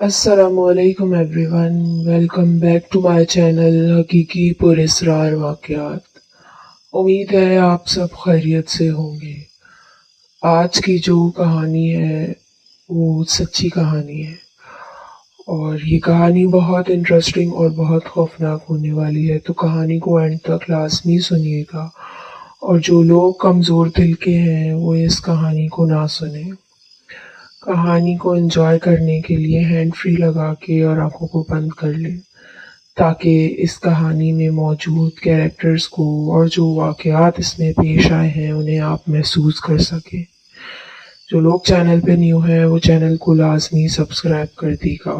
अस्सलाम वालेकुम everyone, welcome back to my channel हकीकी पुरअसरार वाक़यात। उम्मीद है आप सब खैरियत से होंगे। आज की जो कहानी है वो सच्ची कहानी है और ये कहानी बहुत इंटरेस्टिंग और बहुत खौफनाक होने वाली है, तो कहानी को एंड तक लाजमी सुनिएगा। और जो लोग कमज़ोर दिल के हैं वो इस कहानी को ना सुने। कहानी को एंजॉय करने के लिए हैंड फ्री लगा के और आंखों को बंद कर लें, ताकि इस कहानी में मौजूद कैरेक्टर्स को और जो वाक़यात इसमें पेश आए हैं उन्हें आप महसूस कर सकें। जो लोग चैनल पे न्यू हैं वो चैनल को लाजमी सब्सक्राइब कर देगा।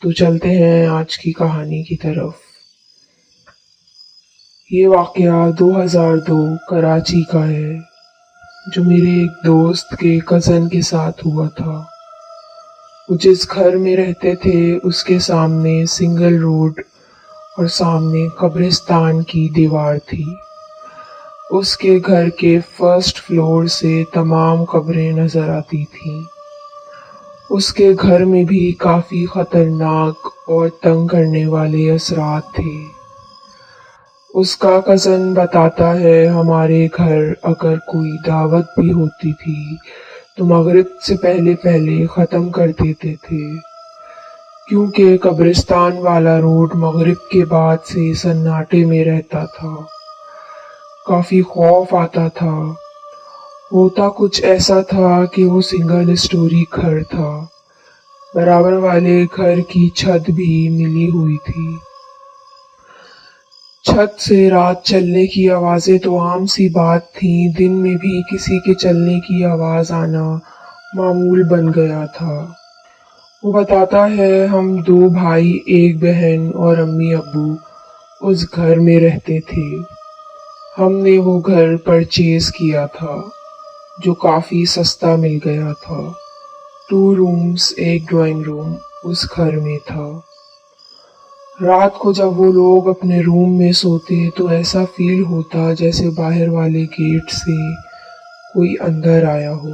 तो चलते हैं आज की कहानी की तरफ। ये वाक़या 2002 कराची का है, जो मेरे एक दोस्त के कज़न के साथ हुआ था। वो जिस घर में रहते थे उसके सामने सिंगल रोड और सामने कब्रिस्तान की दीवार थी। उसके घर के फर्स्ट फ्लोर से तमाम कब्रें नज़र आती थीं। उसके घर में भी काफ़ी ख़तरनाक और तंग करने वाले असरात थे। उसका कज़न बताता है, हमारे घर अगर कोई दावत भी होती थी तो मगरिब से पहले पहले ख़त्म कर देते थे, क्योंकि कब्रिस्तान वाला रोड मगरिब के बाद से सन्नाटे में रहता था। काफ़ी खौफ आता था। होता कुछ ऐसा था कि वो सिंगल स्टोरी घर था। बराबर वाले घर की छत भी मिली हुई थी। छत से रात चलने की आवाज़ें तो आम सी बात थी, दिन में भी किसी के चलने की आवाज़ आना मामूल बन गया था। वो बताता है, हम दो भाई, एक बहन और अम्मी अब्बू उस घर में रहते थे। हमने वो घर परचेज किया था, जो काफ़ी सस्ता मिल गया था। 2 रूम्स, एक ड्राइंग रूम उस घर में था। रात को जब वो लोग अपने रूम में सोते तो ऐसा फील होता जैसे बाहर वाले गेट से कोई अंदर आया हो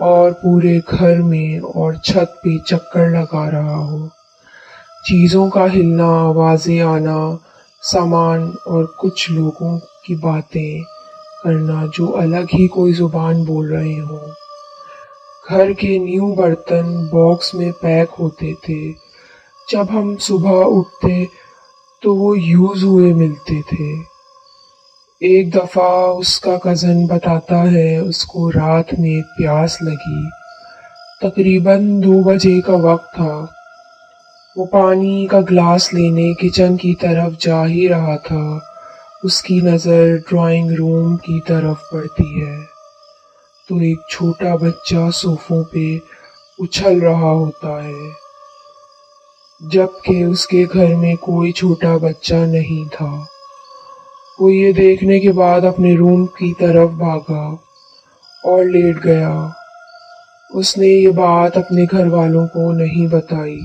और पूरे घर में और छत पे चक्कर लगा रहा हो। चीज़ों का हिलना, आवाज़ें आना, सामान और कुछ लोगों की बातें करना जो अलग ही कोई ज़ुबान बोल रहे हों। घर के न्यू बर्तन बॉक्स में पैक होते थे। जब हम सुबह उठते तो वो यूज हुए मिलते थे। एक दफ़ा उसका कज़न बताता है, उसको रात में प्यास लगी। तकरीबन 2 बजे का वक्त था। वो पानी का ग्लास लेने किचन की तरफ जा ही रहा था। उसकी नज़र ड्राइंग रूम की तरफ पड़ती है तो एक छोटा बच्चा सोफों पे उछल रहा होता है, जबकि उसके घर में कोई छोटा बच्चा नहीं था। वो ये देखने के बाद अपने रूम की तरफ भागा और लेट गया। उसने ये बात अपने घर वालों को नहीं बताई,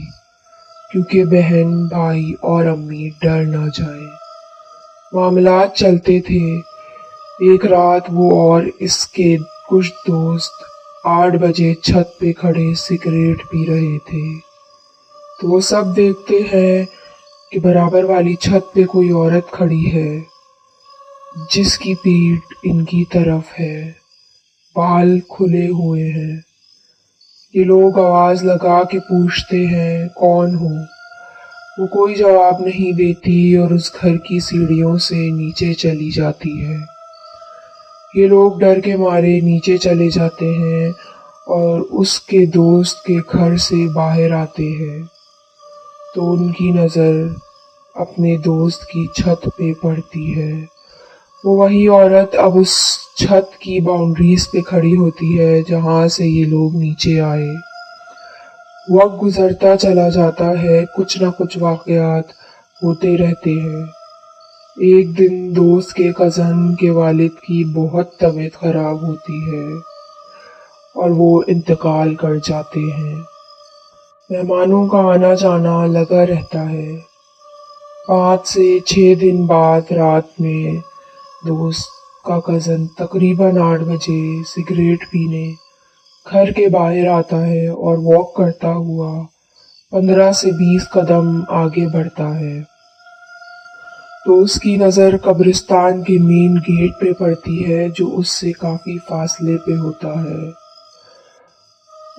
क्योंकि बहन, भाई और अम्मी डर ना जाए। मामलात चलते थे। एक रात वो और इसके कुछ दोस्त 8 बजे छत पे खड़े सिगरेट पी रहे थे। तो वो सब देखते हैं कि बराबर वाली छत पे कोई औरत खड़ी है, जिसकी पीठ इनकी तरफ है, बाल खुले हुए हैं। ये लोग आवाज़ लगा के पूछते हैं, कौन हो? वो कोई जवाब नहीं देती और उस घर की सीढ़ियों से नीचे चली जाती है। ये लोग डर के मारे नीचे चले जाते हैं और उसके दोस्त के घर से बाहर आते हैं तो उनकी नज़र अपने दोस्त की छत पे पड़ती है। वो वही औरत अब उस छत की बाउंड्रीज पे खड़ी होती है जहाँ से ये लोग नीचे आए। वक्त गुजरता चला जाता है, कुछ ना कुछ वाक़यात होते रहते हैं। एक दिन दोस्त के कज़न के वालिद की बहुत तबीयत ख़राब होती है और वो इंतकाल कर जाते हैं। मेहमानों का आना जाना लगा रहता है। 5 से 6 दिन बाद रात में दोस्त का कज़न तकरीबन 8 बजे सिगरेट पीने घर के बाहर आता है और वॉक करता हुआ 15 से 20 कदम आगे बढ़ता है तो उसकी नज़र कब्रिस्तान के मेन गेट पे पड़ती है, जो उससे काफ़ी फासले पे होता है।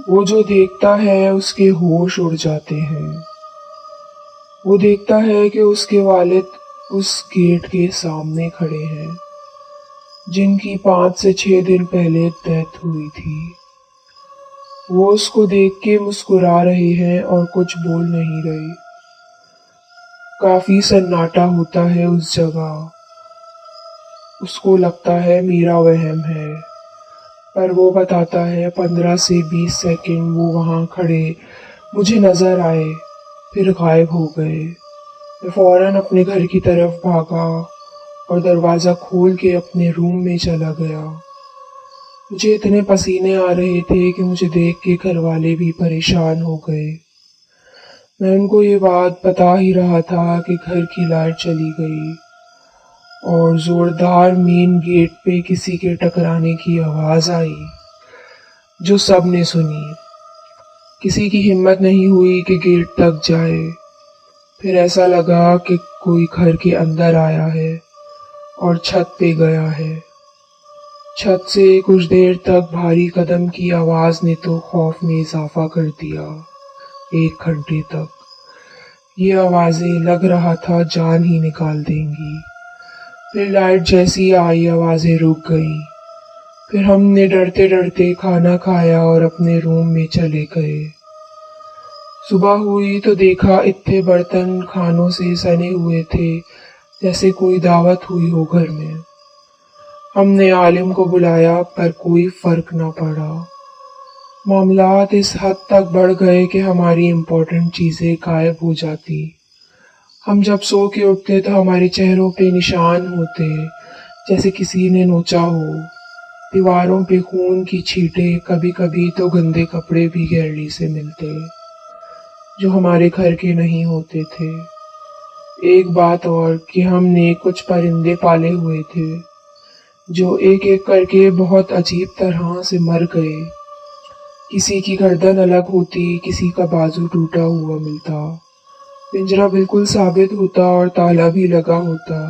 वो जो देखता है उसके होश उड़ जाते हैं। वो देखता है कि उसके वालिद उस गेट के सामने खड़े हैं, जिनकी 5 से 6 दिन पहले डेथ हुई थी। वो उसको देख के मुस्कुरा रहे हैं और कुछ बोल नहीं रहे। काफी सन्नाटा होता है उस जगह। उसको लगता है मेरा वहम है, पर वो बताता है 15 से 20 सेकंड वो वहां खड़े मुझे नजर आए, फिर गायब हो गए। मैं फौरन अपने घर की तरफ भागा और दरवाजा खोल के अपने रूम में चला गया। मुझे इतने पसीने आ रहे थे कि मुझे देख के घर वाले भी परेशान हो गए। मैं उनको ये बात बता ही रहा था कि घर की लाइट चली गई और जोरदार मेन गेट पे किसी के टकराने की आवाज आई, जो सबने सुनी। किसी की हिम्मत नहीं हुई कि गेट तक जाए। फिर ऐसा लगा कि कोई घर के अंदर आया है और छत पे गया है। छत से कुछ देर तक भारी कदम की आवाज ने तो खौफ में इजाफा कर दिया। 1 घंटे तक ये आवाजें लग रहा था जान ही निकाल देंगी। फिर लाइट जैसी आई आवाजें रुक गई। फिर हमने डरते डरते खाना खाया और अपने रूम में चले गए। सुबह हुई तो देखा इतने बर्तन खानों से सने हुए थे जैसे कोई दावत हुई हो घर में। हमने आलिम को बुलाया पर कोई फर्क न पड़ा। मामलात इस हद तक बढ़ गए कि हमारी इम्पोर्टेंट चीजें गायब हो जाती। हम जब सो के उठते तो हमारे चेहरों पे निशान होते, जैसे किसी ने नोचा हो। दीवारों पे खून की छींटे, कभी कभी तो गंदे कपड़े भी गैलरी से मिलते, जो हमारे घर के नहीं होते थे। एक बात और कि हमने कुछ परिंदे पाले हुए थे, जो एक एक करके बहुत अजीब तरह से मर गए। किसी की गर्दन अलग होती, किसी का बाजू टूटा हुआ मिलता। पिंजरा बिल्कुल साबित होता और ताला भी लगा होता।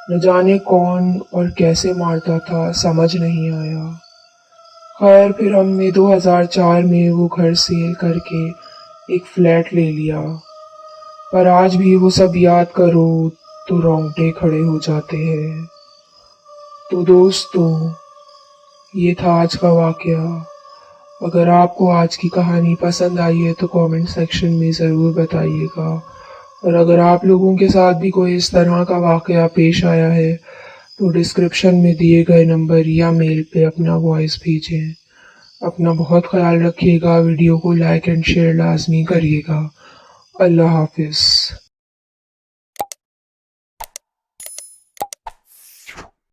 न जाने कौन और कैसे मारता था, समझ नहीं आया। खैर फिर हमने 2004 में वो घर सेल करके एक फ्लैट ले लिया, पर आज भी वो सब याद करो तो रोंगटे खड़े हो जाते हैं। तो दोस्तों, ये था आज का वाकया। अगर आपको आज की कहानी पसंद आई है तो कमेंट सेक्शन में ज़रूर बताइएगा, और अगर आप लोगों के साथ भी कोई इस तरह का वाकया पेश आया है तो डिस्क्रिप्शन में दिए गए नंबर या मेल पे अपना वॉइस भेजें। अपना बहुत ख्याल रखिएगा। वीडियो को लाइक एंड शेयर लाजमी करिएगा। अल्लाह हाफिज़।